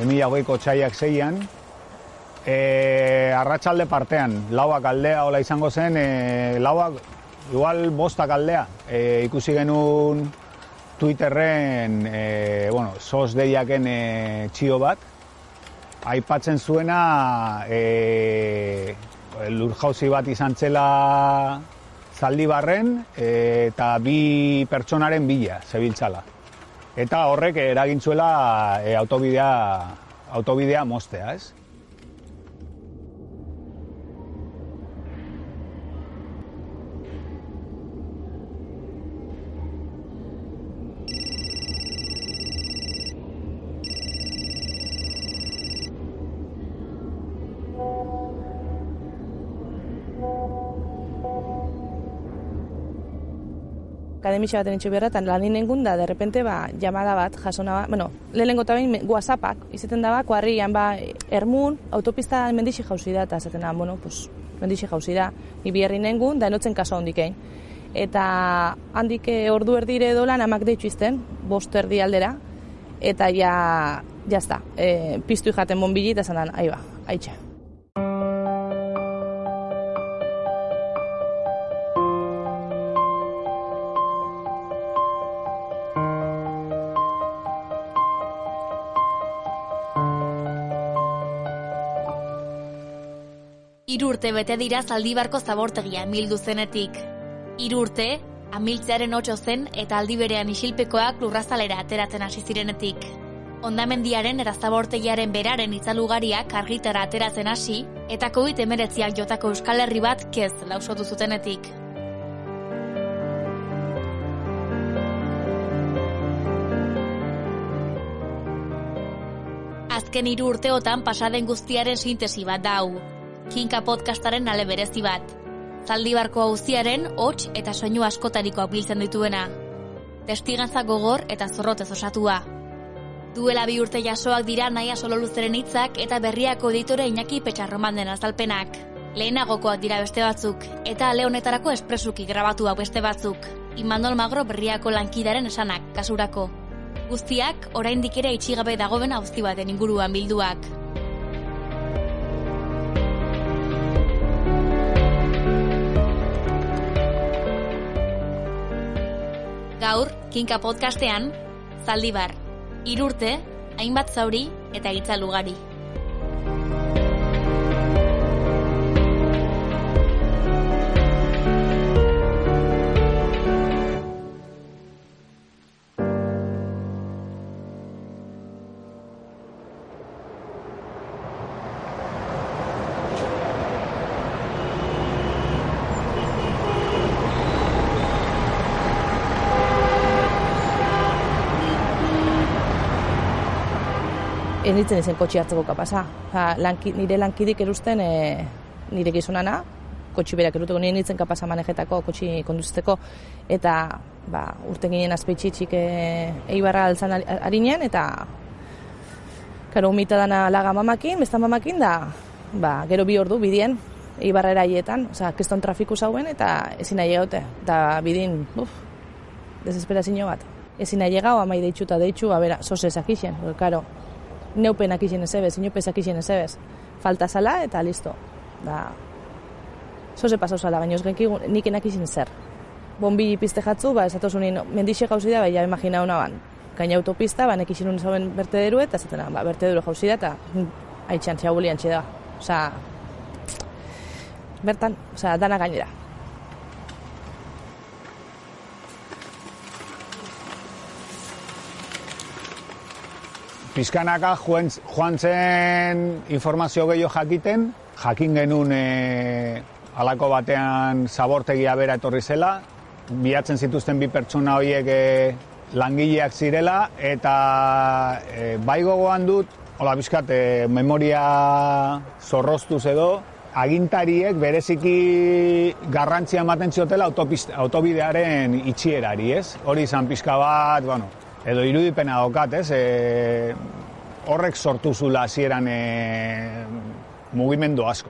2008ko txaiak 6an, arratsalde partean, 2ak aldea hola izango zen, 2ak, igual 5ak aldea, ikusi genuen Twitterren, sos deiaken txio bat, aipatzen zuena lurjauzi bat izan zela Zaldibarren eta 2 pertsonaren bila, zebiltzala. Eta horrek eragin zuela autobidea moztea, ez? Akademitxa baten itxo beharra, eta lan inengun da, derrepente, llamada bat, jasona bat, lehenengo eta behin WhatsAppak, izaten da kuarrian, Ermun, autopista mendixi jauzi da, eta zaten da, mendixi jauzi da, ni biherri nengun, da enotzen kaso handikein. Eta handik ordu erdire edo lan amak deitzu izten, 5 erdi aldera, eta jazta, piztu jaten bonbili, eta zan dan, haitxe. Urte bete dira Zaldibarko zabortegia amildu zenetik. 3 urte, amiltzearen 8 zen eta aldi berean isilpekoak lurrazalera ateratzen hasi zirenetik. Hondamendiaren eta zabortegiaren beraren itzalugariak argitara ateratzen hasi eta COVID-19ak jotako Euskal Herri bat kez lausotu zutenetik. Azken 3 urteotan pasaden guztiaren sintesi bat da hau. Kinka podcastaren ale berezi bat. Zaldibarko auziaren hots eta soinu askotarikoak biltzen dituena. Testigantza gogor eta zorrotez osatua. Duela 2 urte jasoak dira Naia Sololuzeren hitzak eta Berriako editore Iñaki Petxarromanden azalpenak. Lehenagokoak dira beste batzuk, eta ale honetarako espresuki grabatuak beste batzuk. Imanol Magro Berriako lankidaren esanak, kasurako. Guztiak, oraindik ere itxigabe dagoen auzi baten inguruan bilduak. Gaur, Kinka podcastean, Zaldibar, 3 urte, hainbat zauri eta itzalugari. Ez nintzen kotxe hartzeko kapasa. Nire lankidik erusten nire gizonana, kotxi berak eruteko, nien nintzen kapasa manejetako, kotxi konduzteko, eta urte ginen azpeitxitxik Eibarra altzan harinen, eta karo, umita dana laga mamakin, bestan mamakin, da gero 2 ordu bidien, Eibarra eraietan, keston trafiku zauen, eta ezin nahi egote, eta bidin, desesperazio bat. Ezin nahi egau, amai deitxu eta deitxu, sose zakixen, karo, neupen akixen ezebez, inope zakixen ezebez, falta zala, eta listo. Sose pasau zala, baina ez genki nik enakixen zer. Bombi pizte jatzu, esatozunin mendixe jauzi da, ja imagina hona gaina autopista, nekixen hon zauen bertederu, eta zaten, bertederu jauzi da, eta haitxan, txabuli antxe da. Bertan, dana gainera. Pizkanaka joan zen informazio gehiago jakiten, jakin genuen halako batean zabortegia bera etorri zela, bilatzen zituzten 2 pertsona horiek langileak zirela, eta bai gogoan dut, hola bizkat, memoria zorroztuz edo, agintariek bereziki garrantzia ematen ziotela autobidearen itxierari, ez? Hori izan pizka bat, edo irudipena daukat, ez? Horrek sortu zula hasieran mugimendu asko.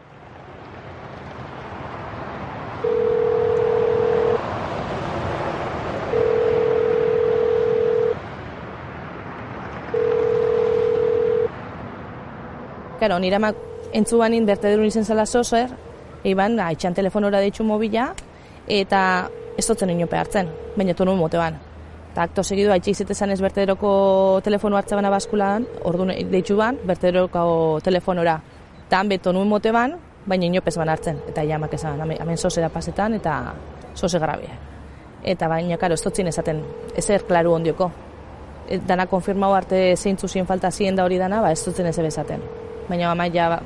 Karo, nire amak entzubanin bertederun izen zela zozer, eiban, haitxan telefonora deitxu mobila, eta ez dutzen inope hartzen, baina tonu mote ban. Eta akto segidu haitxe izetezan ez bertederoko telefonu hartzabana baskulan, ordu deitxu ban, bertederoko telefonora. Tan betonu mote ban, baina inopez ban hartzen, eta jamak esan, hemen zozera pasetan, eta zoze grabia. Eta baina, karo, ez dutzen esaten, ezer klaru ondioko. Dana konfirmau arte zeintzu zien falta zien da hori dana, ez dutzen ez ebezaten. Baina mama ja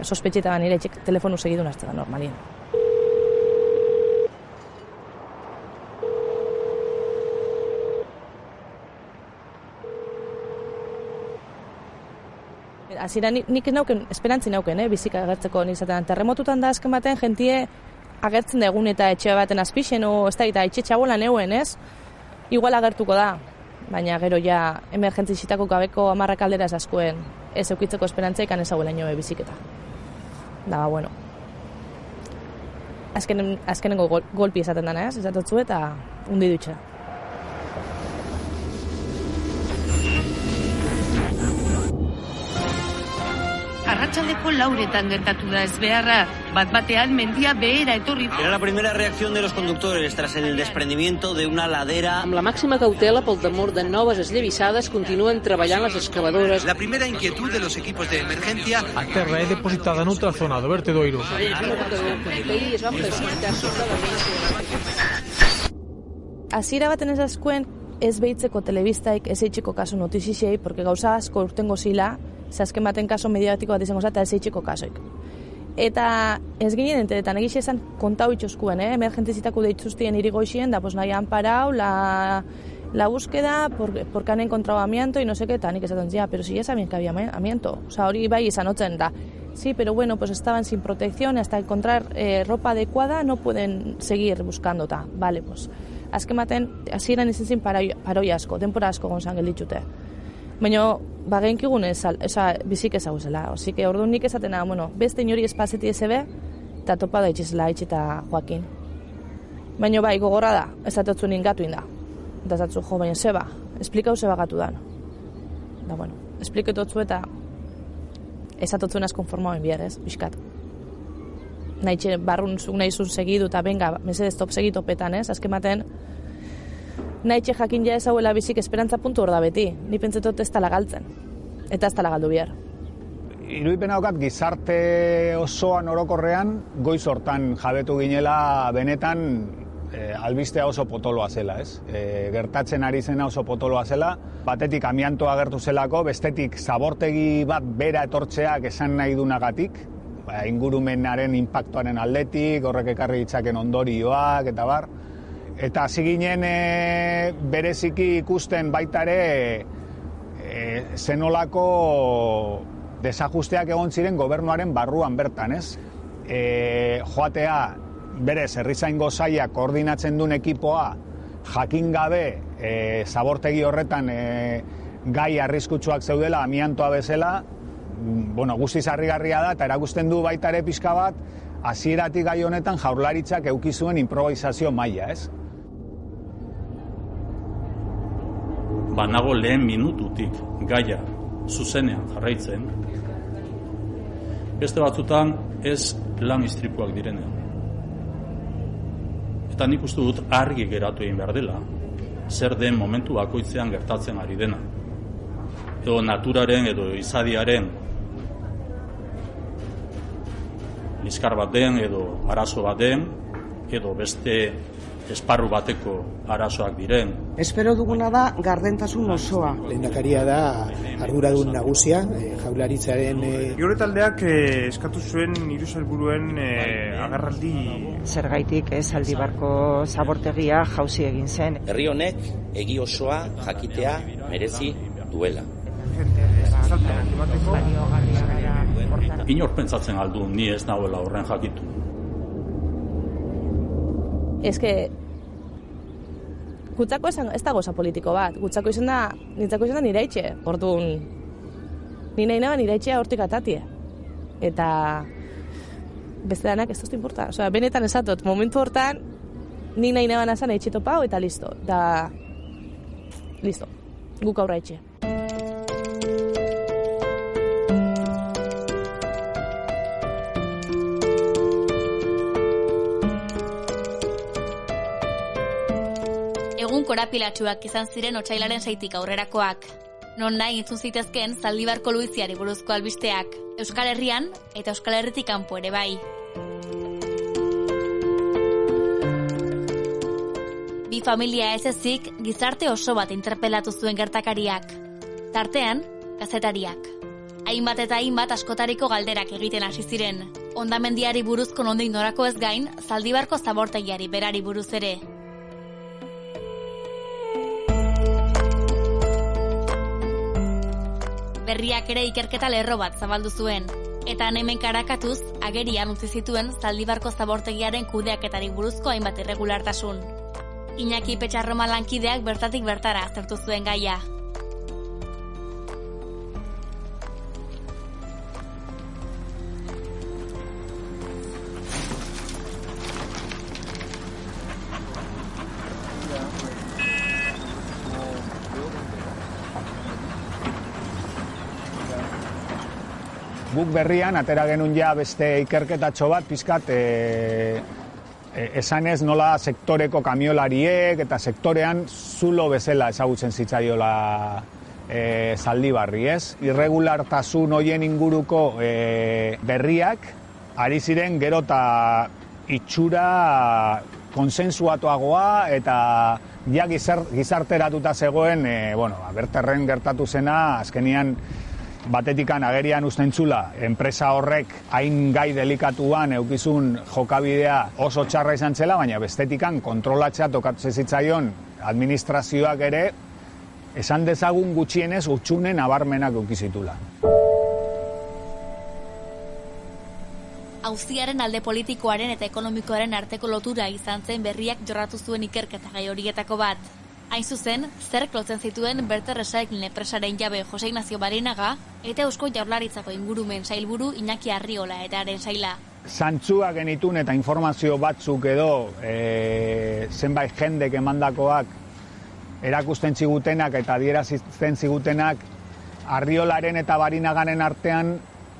sospetxeta nire etxek telefonu segidun hartzen da normalien. Azira nik nauken, esperantzi nauken, bizika agertzeko nizaten. Terremotutan da azken baten, jentie agertzen da egun eta etxe baten azpixen, o ez da, eta etxe txabola neuen, ez? Igual agertuko da, baina gero ja emergentzitako gabeko 10 kaldera ez askuen ez eukitzeko esperantza ikan ezaguela inoe biziketa. Da, bueno. Azkenengo golpi esaten dana, ez? Esatotzu eta undi dutxe. Arratsaldeko 4:00 gertatu da ezbeharra. Bat-batean mendia behera etorri. Era la primera reacción de los conductores tras el desprendimiento de una ladera. Amb la màxima cautela pel temor de noves esllavissades continuen treballant les excavadores. La primera inquietud de los equipos de emergencia. A terra é depositada noutra zona do vertedoiro. Hasiera baten ez askuen ez behitzeko telebiztaik ez eitxiko kasu notizixei, porque gauza asko urtengo zila, azken baten kaso mediatiko bat izango eta ez eitxiko kasoik. Eta ez ginen enteretan egixe esan kontau itxoskuen, emergentizitako deitzuztien irigoixien, da nahi han parau, la búsqueda, porque han encontrado amianto, y no sé qué, eta nik esaten zia, pero si ya sabían que había amianto. Hori bai izan otzen da. Sí, pero bueno, pues estaban sin protección, hasta encontrar ropa adecuada no pueden seguir buscandota. Vale, pues, azken baten, hasieran izan zin paroi asko, denpora asko gonzan gelditxute. Baina, genkigun bizik ezaguzela. Osi que orduan nik esatena, beste inori espazeti ezebe, eta topa da itxizela eta Joakin. Baina bai, gogorra da, ezatotzu ningatu inda. Eta ezatzu, baina zeba, esplikau zeba gatu dan. Da, espliketotzu eta ezatotzu naz konformauen bihar, ez, biskat. Nahi barrun zuk nahi zun segidu, eta benga, mesedez top segitopetan, ez, azken baten, nahi jakin ja ezauela bizik esperantza puntu hor da beti. Ni pentsetot ez tala galtzen. Eta ez tala galdu bihar. Irudipena daukat gizarte osoan orokorrean goiz hortan jabetu ginela benetan albistea oso potoloa zela, ez? Gertatzen ari zena oso potoloa zela. Batetik amiantoa agertu zelako, bestetik zabortegi bat bera etortzeak esan nahi dunagatik, ingurumenaren inpaktuaren aldetik, horrek ekarri ditzaken ondorioak eta bar. Eta hasi ginen bereziki ikusten baita ere zenolako desajusteak egon ziren gobernuaren barruan bertan, ez? joatea berez herrizaingo saila koordinatzen duen ekipoa jakin gabe zabortegi horretan gai arriskutsuak zeudela, amiantoa bezala, guztiz harrigarria da, eta erakusten du baita ere pixka bat, hasieratik gai honetan Jaurlaritzak eduki zuen improvisazio maila, ez? Nago lehen minututik gaia zuzenean jarraitzen, beste batzutan ez lan istripuak direnean. Eta nik uste dut argi geratu egin behar dela, zer den momentu bakoitzean gertatzen ari dena. Edo naturaren edo izadiaren liskar bat den edo arazo bat den, edo beste esparru bateko arazoak diren. Espero duguna da gardentasun osoa. Lehendakaria da arduradun nagusia, Jaurlaritzaren... Gure taldeak eskatu zuen hiru sailburuen agerraldi... Zergaitik Zaldibarko zabortegia jauzi egin zen. Herri honek egi osoa jakitea merezi duela. Inor pentsatzen aldu ni ez nagoela horren jakitu. Gutzako ez da goza politiko bat. Gutzako izan da nire etxe. Orduan, ni nahi naban nire etxea hortik atatie. Eta beste danak ez dut importa. Osea, benetan esatot, momentu hortan, ni nahi naban azan etxe topau eta listo. Listo. Guk aurra etxe. Egun korapilatsuak izan ziren otsailaren 6tik aurrerakoak. Non nahi entzun zitezkeen Zaldibarko luiziari buruzko albisteak, Euskal Herrian eta Euskal Herritik kanpo ere bai. Bi familia ez ezik gizarte oso bat interpelatu zuen gertakariak. Tartean, kazetariak. Hainbat eta hainbat askotariko galderak egiten hasi ziren. Hondamendiari buruzko nondik norako ez gain, Zaldibarko zabortegiari berari buruz ere. Berriak ere ikerketa lerro bat zabaldu zuen, eta hemen karakatuz agerian utzi zituen Zaldibarko zabortegiaren kudeaketari buruzko hainbat irregulartasun. Iñaki Petxarroma lankideak bertatik bertara aztertu zuen gaia. Guk berrian, atera genuen ja beste ikerketatxo bat, pizkat, esanez nola sektoreko kamiolariek eta sektorean zulo bezala ezagutzen zitzaiola Zaldibarri, ez? Irregulartasun hoien inguruko berriak, ari ziren gero eta itxura konsensuatuagoa eta ja gizarteratuta zegoen, berterren gertatu zena, azkenian batetikan agerian ustentzula, enpresa horrek hain gai delikatuan eukizun jokabidea oso txarra izan zela, baina bestetikan kontrolatzea tokatzen zitzaion administrazioak ere, esan dezagun gutxienez utxune nabarmenak eukizitula. Auziaren alde politikoaren eta ekonomikoaren arteko lotura izan zen berriak jorratu zuen ikerketa gai horietako bat. Hain zuzen, zerk lotzen zituen Berter Recycling enpresaren jabe Jose Ignacio Barinaga eta Eusko Jaurlaritzako ingurumen sailburu Iñaki Arriola eta haren saila. Zantzua genitun eta informazio batzuk edo zenbait jendek emandakoak erakusten zigutenak eta adierazten zigutenak Arriolaren eta Barinaganen artean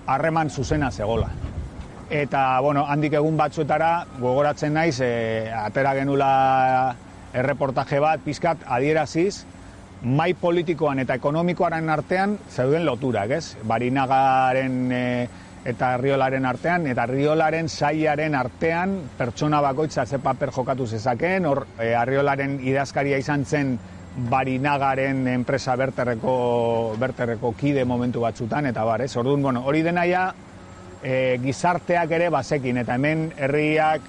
harreman zuzena zegola. Eta, handik egun batzuetara gogoratzen naiz, atera genula erreportaje bat, pizkat adieraziz, mai politikoan eta ekonomikoaren artean zeuden loturak, ez? Barinagaren eta Arriolaren artean, eta Arriolaren sailaren artean pertsona bakoitza ze paper jokatu zezakeen, hor Arriolaren idazkaria izan zen Barinagaren enpresa berterreko kide momentu batzutan, eta bar, ez? Orduan, hori denaia gizarteak ere bazekin, eta hemen herriak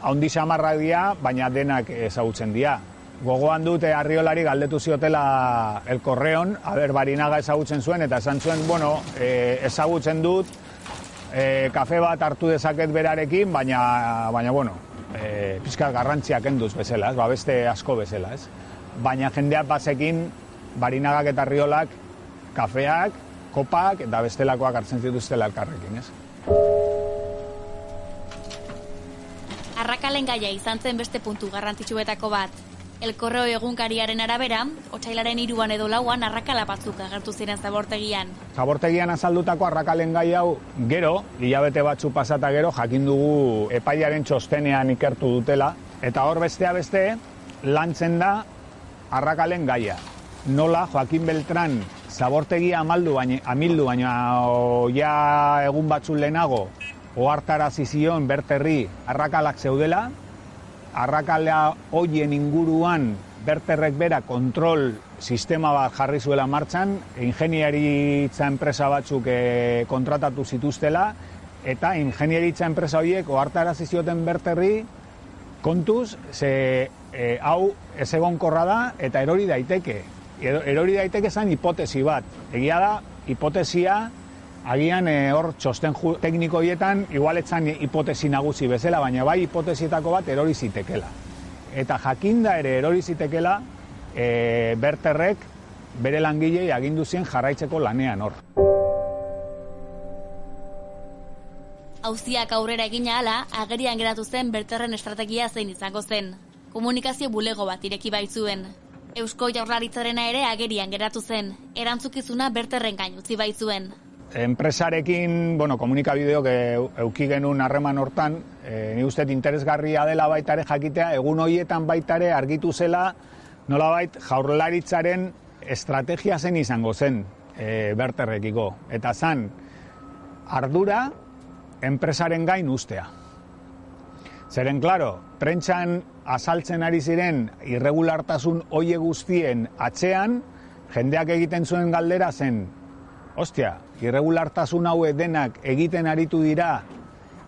haundi samarrak dira, baina denak ezagutzen dira. Gogoan dute Arriolari galdetu ziotela El Correon, Barinaga ezagutzen zuen, eta esan zuen, ezagutzen dut, kafe bat hartu dezaket berarekin, baina bueno, pizka garrantziak enduz bezala, beste asko bezala, ez? Baina jendeak bazekin, barinagak eta riolak, kafeak, kopak eta bestelakoak hartzen zituztela elkarrekin, ez? Arrakalen gaia izan zen beste puntu garrantzitsuetako bat. El Correo egunkariaren arabera, otsailaren 3 edo 4 arrakala batzuk agertu ziren zabortegian. Zabortegian azaldutako arrakalen gai hau gero, hilabete batzu pasata gero, jakin dugu epaiaren txostenean ikertu dutela, eta hor bestea beste, lantzen da arrakalen gaia. Nola Joaquin Beltran zabortegia amildu, baina ja egun batzun lehenago, ohartarazi zion Berterri arrakalak zeudela, arrakala hoien inguruan Berterrek bera kontrol sistema bat jarri zuela martxan, ingeniaritza enpresa batzuk kontratatu zituztela, eta ingeniaritza enpresa horiek ohartarazi zioten Berterri kontuz, hau ez egonkorra da eta erori daiteke. Erori daiteke zen hipotesi bat. Egia da, hipotesia agian hor txosten tekniko hietan igual etzan hipotesi nagusi bezala, baina bai hipotesietako bat erori zitekela. Eta jakinda ere erori zitekela, Berterrek bere langilei agindu zien jarraitzeko lanean hor. Auziak aurrera egina hala, agerian geratu zen Berterren estrategia zein izango zen. Komunikazio bulego bat ireki baitzuen. Eusko Jaurlaritzarena ere agerian geratu zen, erantzukizuna Berterren gain utzi baitzuen. Enpresarekin, komunikabideok euki genuen harreman hortan, ni usteet interesgarria dela baita ere jakitea, egun horietan baita ere argitu zela, nolabait Jaurlaritzaren estrategia zen izango zen Berterrekiko. Eta zan, ardura enpresaren gain ustea. Zeren, klaro, prentxan azaltzen ari ziren irregulartasun hoie guztien atzean, jendeak egiten zuen galdera zen, ostia, irregulartasun haue denak egiten aritu dira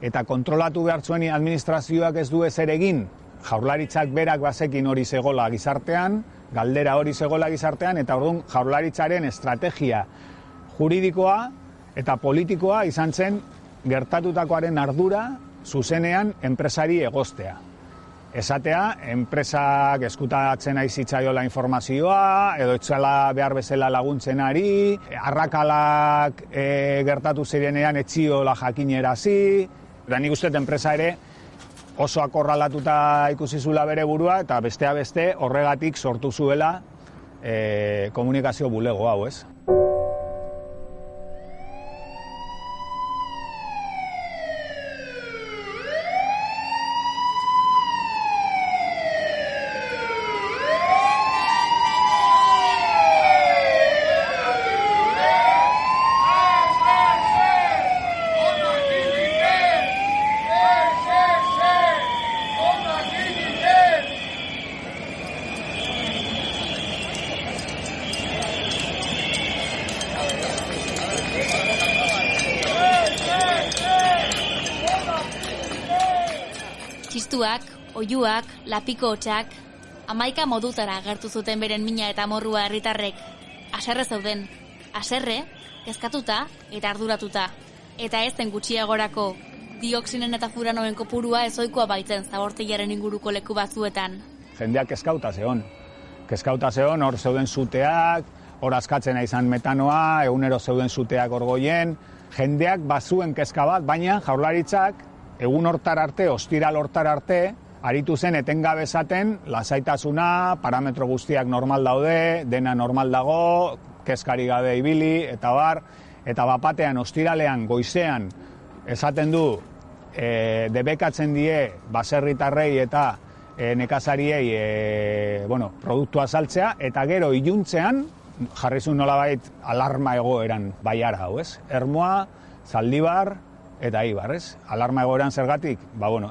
eta kontrolatu behar zuen administrazioak ez du ezer egin, Jaurlaritzak berak bazekin hori zegola gizartean, galdera hori zegola gizartean, eta orduan Jaurlaritzaren estrategia juridikoa eta politikoa izan zen gertatutakoaren ardura zuzenean enpresari egostea. Esatea, enpresak eskutatzen ari zitzaiola informazioa, edo etxala behar bezala laguntzen ari, arrakalak gertatu zirenean etxiola jakinerazi, eta nik uste enpresa ere oso akorralatuta ikusi zula bere burua, eta besteak beste horregatik sortu zuela komunikazio bulego hau, ez? Txistuak, oiuak, lapiko hotxak, 11 modutara agertu zuten beren mina eta morrua herritarrek. Haserre zeuden, haserre, kezkatuta eta arduratuta. Eta ez zen gutxiagorako, dioxinen eta furanoen kopurua ezoikoa baitzen zabortegiaren inguruko leku batzuetan. Jendeak kezkauta zeon. Kezkauta zeon, hor zeuden zuteak, hor askatzen izan metanoa, egunero zeuden zuteak orgoien. Jendeak bazuen kezka bat, baina Jaurlaritzak egun hortar arte, ostiral hortar arte, aritu zen etengabe esaten, lasaitasuna, parametro guztiak normal daude, dena normal dago, kezkari gabe ibili, eta bar, eta bapatean, ostiralean, goizean, esaten du, debekatzen die, baserritarrei eta nekazariei, produktua saltzea, eta gero iluntzean, jarrizun nolabait alarma egoeran baiara hau, ez? Ermoa, Zaldibar, eta Ibar, ez? Alarma egoeran zergatik,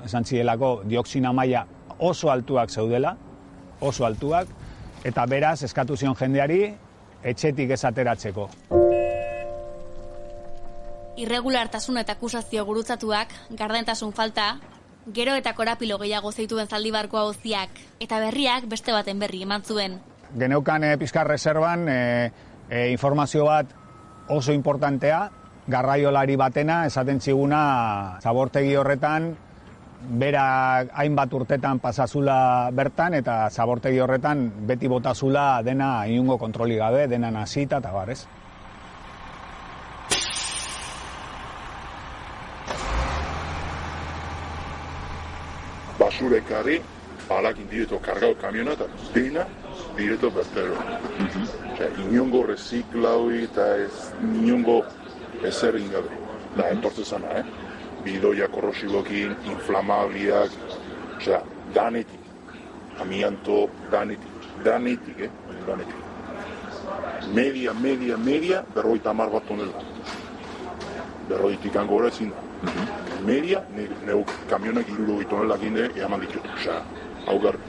esan zielako dioxina maila oso altuak zeudela, oso altuak, eta beraz eskatu zion jendeari etxetik ez ateratzeko. Irregulartasun eta akusazio gurutzatuak, gardentasun falta, gero eta korapilo gehiago zeituen Zaldibarko auziak, eta berriak beste baten berri eman zuen. Geneukan pizkar reserban informazio bat oso importantea, garraiolari batena esaten ziguna zabortegi horretan berak hainbat urtetan pasazula bertan eta zabortegi horretan beti botazula dena inungo kontroli gabe, dena nasita eta bar, ez? Basura ekarri, balakin direto kargau kamiona eta dena direto bertero. Inongo reziklaui eta ez inongo ezer ingabe. Da, entortzen zana, bidoia korrosibokin, inflamabliak, danetik. Amianto, danetik. Media, 50 bat tonela. 50 angora ezin da. Media, neu kamionak 60 tonelak inde, eaman ditut. Hau garbi.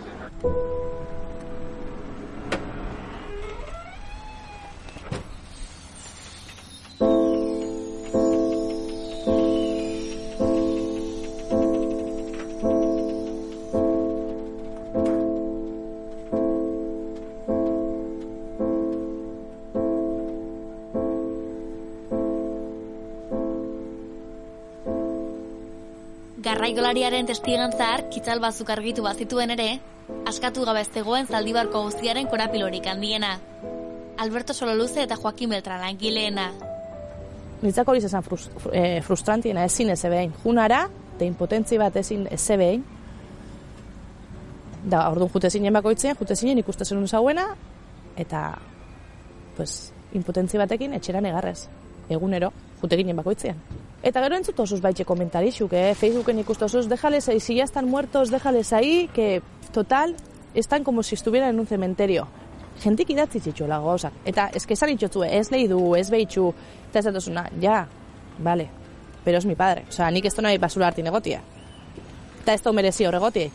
Garraigolariaren testigantzar kitzal batzuk argitu bazituen ere, askatu gabe zegoen Zaldibarko auziaren korapilorik handiena. Alberto Sololuze eta Joaquin Beltran langileena. Nitzako hori zezan frustrantiena ezin eze behin. Junara, eta impotentzi bat ezin eze behin. Da, orduan jute zinen bakoitzen, jute zinen ikustezen zauena, eta, impotentzi batekin etxeran egarrez. Egunero, jute ginen bakoitzen. Eta gero entzut osuz baitxe komentarixuk, Facebooken ikustu osuz, déjales ahí, si ya están muertos, déjales ahí, que total, están como si estuvieran en un cementerio. Gentik idatzi txitxuela gauzak. Eta esan itxotzue, ez lehi du, ez behitxu, eta ez datuzuna, ja, vale, pero es mi padre. Osea, nik ez nahi basura hartin egotia. Eta ez da merezi horregotiek.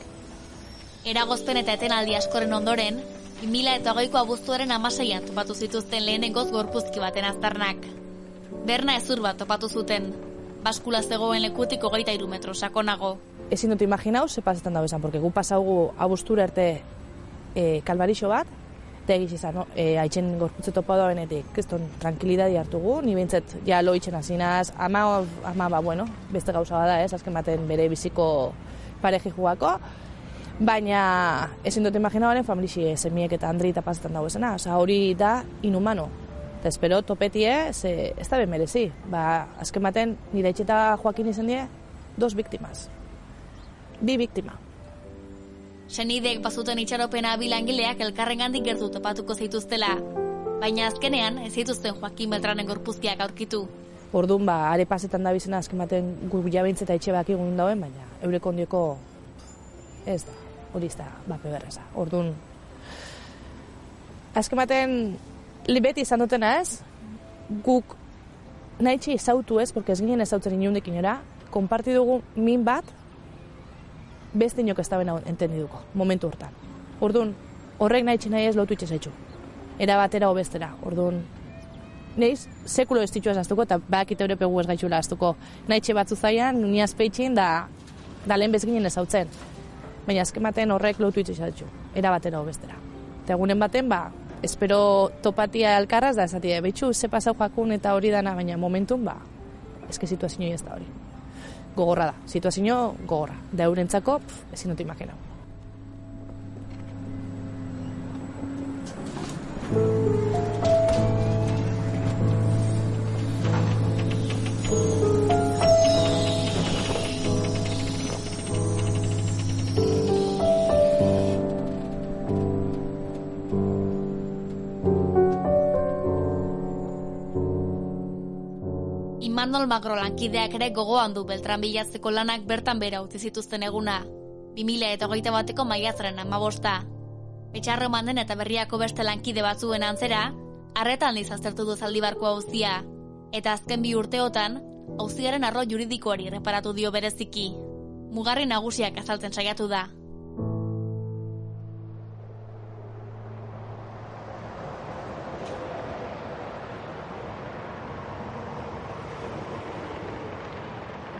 Eragozpen eta etenaldi askoren ondoren, 2008ko abuztuaren 16an topatu zituzten lehenengoz gorpuzki baten aztarnak. Berna ezur bat topatu zuten, baskula zegoen lekutik 23 metro sakonago. Ezin dut imaginau, ze pasetan dago esan, porque gu pasaugu abuztura erte kalbarixo bat, eta egiz izan, haitzen gorputze topa da benetik, kriston, tranquilidadi hartugu, ni bintzet, ja lo itxen azinaz, ama bueno, beste gauza bada azken baten bere biziko pareji jugako, baina ezin dut imaginauaren familixi semiek eta Andri eta pasetan dago esena, hori da inhumano. Eta espero topetie, ez da ben merezi. Azken baten, nire etxeta Joaquin izan die, 2 biktimas. 2 biktima. Senideek bazuten itxaropena bilangileak elkarrengandik gertu topatuko zituztela. Baina azkenean, ez zituzten Joaquin Beltranen gorpuzkiak aurkitu. Orduan, are pasetan da bizena, azken baten gu jabintzeta etxe bak egun dauen, baina eureko ondioko ez da, hori ez da, bape berreza. Orduan, azken baten, beti izan dutena ez, guk nahi txi ezautu ez, porque ez ginen ezautzen inundik inora, konparti dugu min bat, beste inok ez da bena entendiduko, momentu hortan. Orduan, horrek nahi txi nahi ez lotu itxe zaitxu. Era batera o bestera. Orduan, nahiz, sekulo ez ditxu ez aztuko, eta bakite eurepegu ez gaitxula aztuko. Nahi txe batzu zaian, nuni azpeitxin, da lehen bez ginen ezautzen. Baina azken baten horrek lotu itxe zaitxu. Era batera o bestera. Eta egunen baten, espero topatia alkarraz da esatia, behitxu, ze pasau jakun eta hori dana, baina momentun, eske situazio ez da hori. Gogorra da, situazio gogorra. Da eurentzako, ezin dut imaginau. Imanol Magro lankideak ere gogoan du Beltran bilatzeko lanak bertan bera utzi zituzten eguna. 2021ko maiatzaren 15. Betxarromanen eta Berriako beste lankide batzuen antzera, arreta handiz aztertu du Zaldibarko auzia. Eta azken 2 urteotan, auziaren arlo juridikoari reparatu dio bereziki. Mugarri nagusiak azaltzen saiatu da.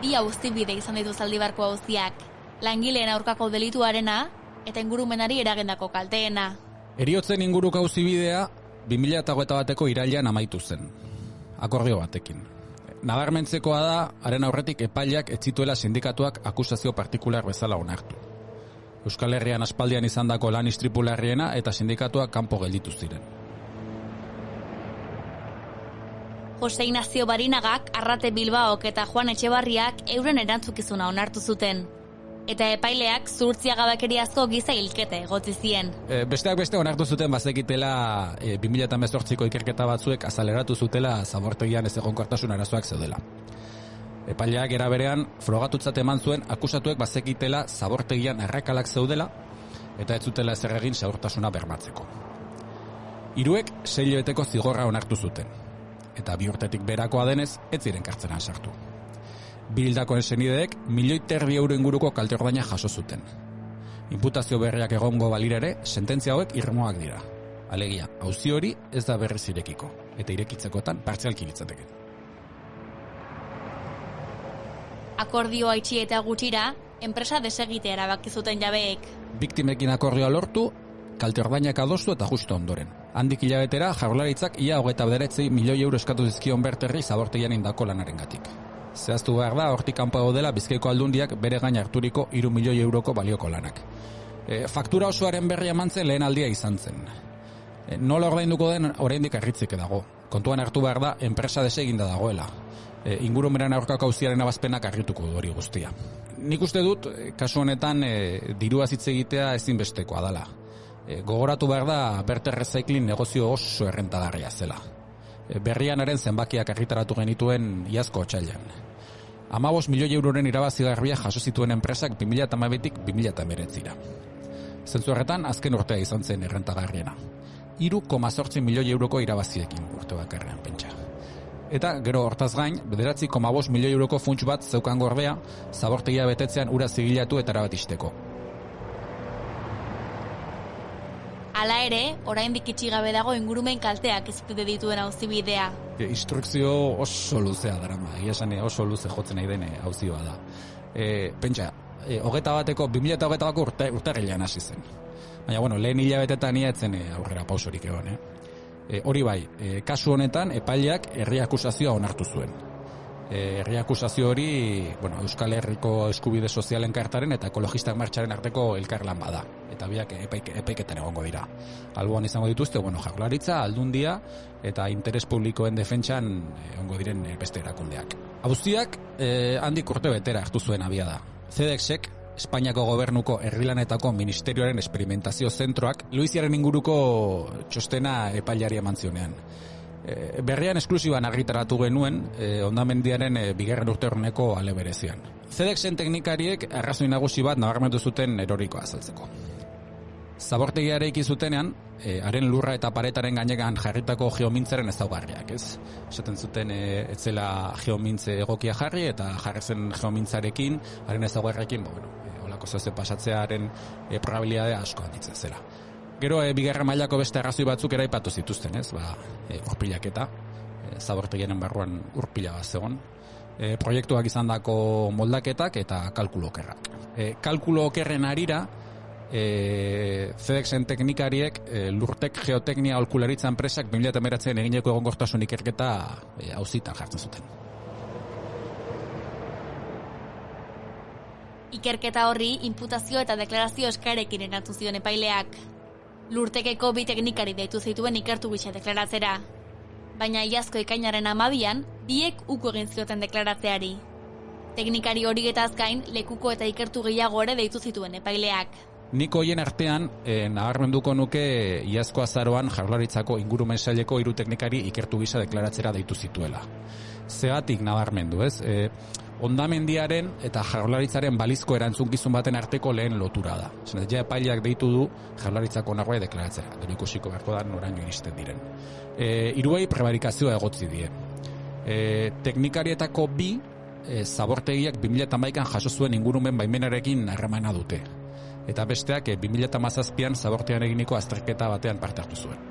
Bi auzibide izan ditu Zaldibarko auziak, langileen aurkako delituarena eta ingurumenari eragendako kalteena. Heriotzen inguruko auzibidea 2021ko irailean amaitu zen, akordio batekin. Nabarmentzekoa da, haren aurretik epaileak ez zituela sindikatuak akusazio partikular bezala onartu. Euskal Herrian aspaldian izandako lan istripu larriena eta sindikatuak kanpo gelditu ziren. Jose Ignacio Barinagak, Arrate Bilbaok eta Juan Etxebarriak euren erantzukizuna onartu zuten. Eta epaileak zuhurtziagabekeriazko giza hilketa egotzi zien. Besteak beste onartu zuten bazekitela 2018ko ikerketa batzuek azaleratu zutela zabortegian ez egonkortasun arazoak zeudela. Epaileak era berean frogatutzat eman zuen akusatuek bazekitela zabortegian arrakalak zeudela eta ez zutela ezer egin segurtasuna bermatzeko. Hiruek 6 hilabeteko zigorra onartu zuten. Eta 2 urtetik berakoa denez, ez ziren kartzelan sartu. Bildakoen senideek 1,5 milioi euro inguruko kalte ordaina jaso zuten. Inputazio berriak egongo balira ere, sententzia hauek irmoak dira. Alegia, auzi hori ez da berriz irekiko, eta irekitzekotan partzialki litzateke. Akordioa itxi eta gutxira, enpresa desegitea erabaki zuten jabeek. Biktimekin akordioa lortu, kalte ordainak adostu eta justu ondoren. Handik hilabetera, Jaurlaritzak ia 29 milioi euro eskatu dizkion Berterri zabortegian indako lanarengatik. Zehaztu behar da, hortik kanpo dela Bizkaiko Aldundiak bere gain harturiko 3 milioi euroko balioko lanak. Faktura osoaren berri emantzen lehen aldia izan zen. Nola ordainduko den oraindik harritzik dago. Kontuan hartu behar da, enpresa deseginda dagoela. Ingurumenean aurkako auziaren abazpenak harrituko du hori guztia. Nik uste dut, kasu honetan, diruaz hitz egitea ezinbestekoa dela. Gogoratu behar da, Berter Recycling negozio oso errentagarria zela. Berrianaren zenbakiak argitaratu genituen iazko otsailean. 15 milioi euroren irabazigarria jaso zituen enpresak 2012tik 2019ra. Zentzu horretan, azken urtea izan zen errentagarriena. 3,8 milioi euroko irabaziekin urte bakarrean pentsa. Eta gero hortaz gain, 9,5 milioi euroko funts bat zeukan gordea, zabortegia betetzean ura zigilatu eta erabatisteko. Hala ere, oraindik itxi gabe dago ingurumen kalteak ezpide dituen auzibidea. Instrukzio oso luzea darama, egia esan oso luze jotzen nahi den auzioa da. Pentsa, 2021ko urtarrilean hasi zen. Baina, lehen hilabetetan ia etzen aurrera pausorik egon. Hori bai, kasu honetan epaileak herri akusazioa onartu zuen. Herri akusazio hori, Euskal Herriko eskubide sozialen kartaren eta ekologistak martxaren arteko elkarlan bada. Eta biak epaiketan egongo dira. Alboan izango dituzte, Jaurlaritza, Aldundia eta interes publikoen defentsan egongo diren beste erakundeak. Auziak handik urte betera hartu zuen abiada. CEDEXek, Espainiako gobernuko herrilanetako ministerioaren esperimentazio zentroak, Luiziaren inguruko txostena epaileari eman zionean. Berrian esklusiban argitaratu genuen hondamendiaren 2. urteurreneko ale berezian. CEDEXen teknikariek arrazoi nagusi bat nabarmendu zuten erorikoa azaltzeko. Zabortegia eraiki zutenean, haren lurra eta paretaren gainean jarritako geomintzaren ezaugarriak, ez? Esaten zuten ez zela geomintze egokia jarri eta jarrezen geomintzarekin, haren ezaugarriekin, holako zehazte pasatzearen probabilidadea asko handitzen zela. Gero, 2. mailako beste arrazoi batzuk eraipatu zituzten, ez? Urpilaketa, zabortegiaren barruan urpila bat zegoen. Proiektuak izandako moldaketak eta kalkulo okerrak. Kalkulo okerren arira, CEDEXen teknikariek Lurtek Geoteknia Aholkularitza enpresak 2019an egineko egonkortasun ikerketa auzitan jartzen zuten. Ikerketa horri inputazio eta deklarazio eskarekin erantzun zion epaileak. Lurtekeko 2 teknikari deitu zituen ikertu gisa deklaratzera. Baina iazko ekainaren 12an, biek uko egin zioten deklaratzeari. Teknikari horietaz gain, lekuko eta ikertu gehiago ere deitu zituen epaileak. Nik hoien artean, nabarmenduko nuke iazko azaroan Jaurlaritzako ingurumen saileko 3 teknikari ikertu gisa deklaratzera deitu zituela. Zegatik nabarmendu, ez? Hondamendiaren eta Jaurlaritzaren balizko erantzukizun baten arteko lehen lotura da. Ja epaileak deitu du Jaurlaritzako norbait deklaratzera. Gero ikusiko beharko da noraino iristen diren. 3 prebarikazioa egotzi die. Teknikarietako 2 zabortegiak 2011an jaso zuen ingurumen baimenarekin harremana dute. Eta besteak 2017an zabortean eginiko azterketa batean parte hartu zuen.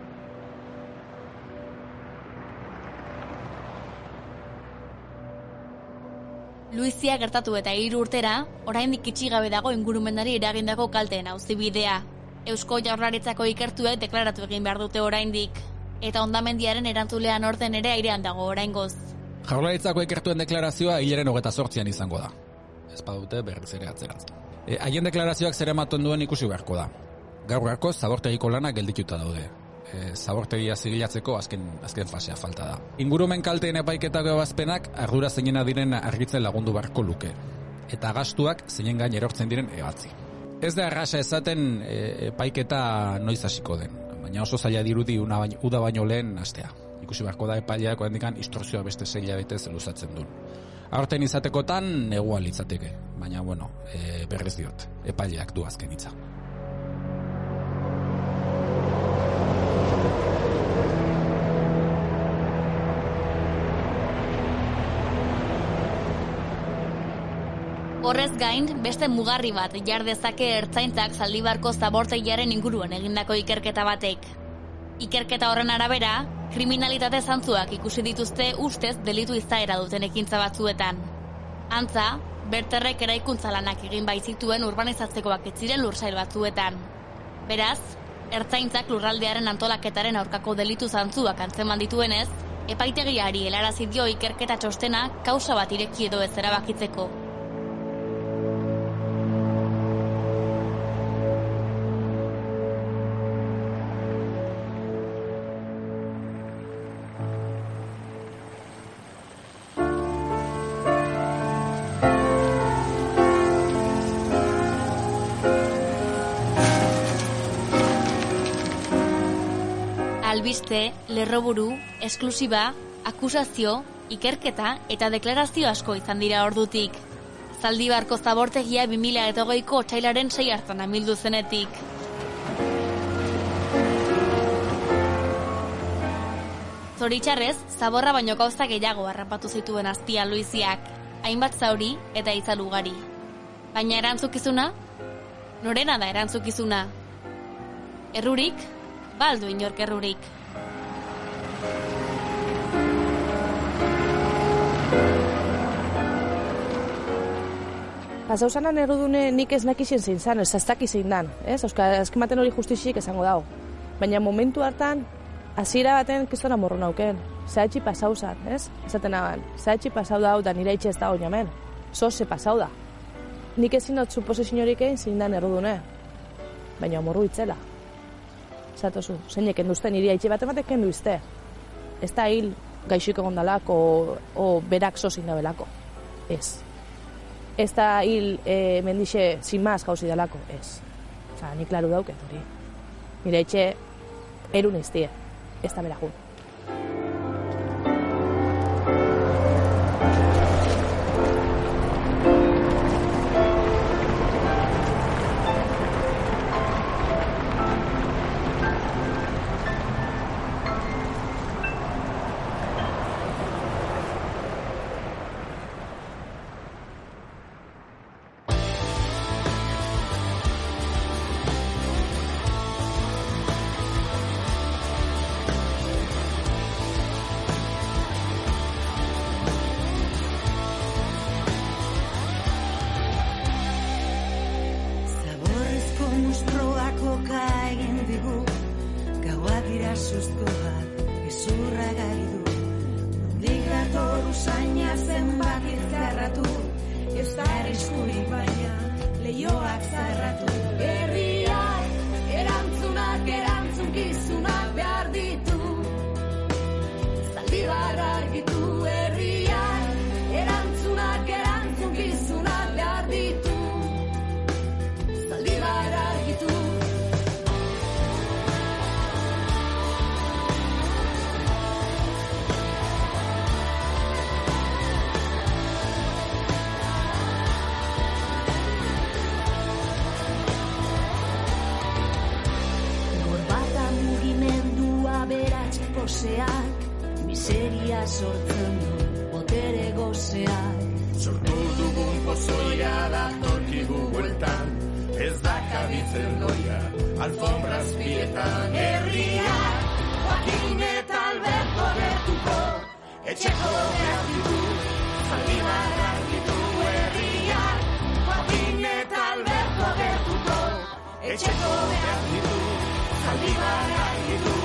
Luizia gertatu eta 3 urtera, oraindik itxi gabe dago ingurumenari eragindako kalteen auzibidea. Eusko Jaurlaritzako ikertuek deklaratu egin behar dute oraindik. Eta hondamendiaren erantzulean orden ere airean dago oraingoz. Jaurlaritzako ikertuen deklarazioa hilaren 28an izango da. Ez badute berriz ere atzeratzen. Haien deklarazioak zer ematen duen ikusi beharko da. Gaur garko zabortegiko lanak geldituta daude. Zabortegia zigilatzeko azken fasea falta da. Ingurumen kalteen epaiketako ebazpenak ardura zeinena diren argitzen lagundu beharko luke. Eta gastuak zeinen gain erortzen diren ebatzi. Ez da erraza esaten epaiketa noiz hasiko den, baina oso zaila dirudi uda baino lehen hastea. Ikusi beharko da epaileak oraindik instrukzioa beste 6 hilabetez luzatzen duen. Aurten izatekotan negua litzateke, baina berriz diot, epaileak du azken hitza. Horrez gain, beste mugarri bat jar dezake ertzaintzak Zaldibarko zabortegiaren inguruan egindako ikerketa batek. Ikerketa horren arabera, kriminalitate zantzuak ikusi dituzte ustez delitu izaera duten ekintza batzuetan. Antza, berterrek eraikuntza lanak egin baitzituen urbanizatzekoak ez ziren lursail batzuetan. Beraz, ertzaintzak lurraldearen antolaketaren aurkako delitu zantzuak antzeman dituenez, epaitegiari helarazi dio ikerketa txostena kausa bat ireki edo ez erabakitzeko. Albiste, lerroburu, esklusiba, akusazio, ikerketa eta deklarazio asko izan dira ordutik. Zaldibarko zabortegia 2020ko otsailaren 6 hartan amildu zenetik. Zoritxarrez, zaborra baino gauza gehiago harrapatu zituen Aztia Luiziak, hainbat zauri eta itzal ugari. Baina erantzukizuna? Norena da erantzukizuna? Errurik? Baldu inork errurik. Pasauzanan errudune nik ez nakizien zein zan, ez aztaki zein dan, ez? Azkematen hori justixik esango dago. Baina momentu hartan, hasiera baten kistona morro nauken. Zahatxi pasauzan, ez? Esaten aban, zahatxi pasau da hau da nire itxe ez da oinamen. Zoze pasau da. Nik ezin dut suposiziorik egin zein dan errudune. Baina morru itzela. Zatozu, zeinek enduzten iria itxe batek kendu izte. Ez da hil gaixoik egon dalako o berak zozin da belako. Ez. Ez da hil mendixe zinmaz jauzi dalako. Ez. Osa, nik klaru dauket hori. Nire itxe erun iztie. Ez da berakun. Miseria sortzen du, botere gozeak. Sortu dugun pozoia da torkigu bueltan, ez da kabitzen doia, alfombraz pietan. Herriak, Joaquin eta Alberto gertuko, etxeko behar ditu, Zaldibar argitu. Herriak, Joaquin eta Alberto gertuko, etxeko behar ditu, Zaldibar argitu.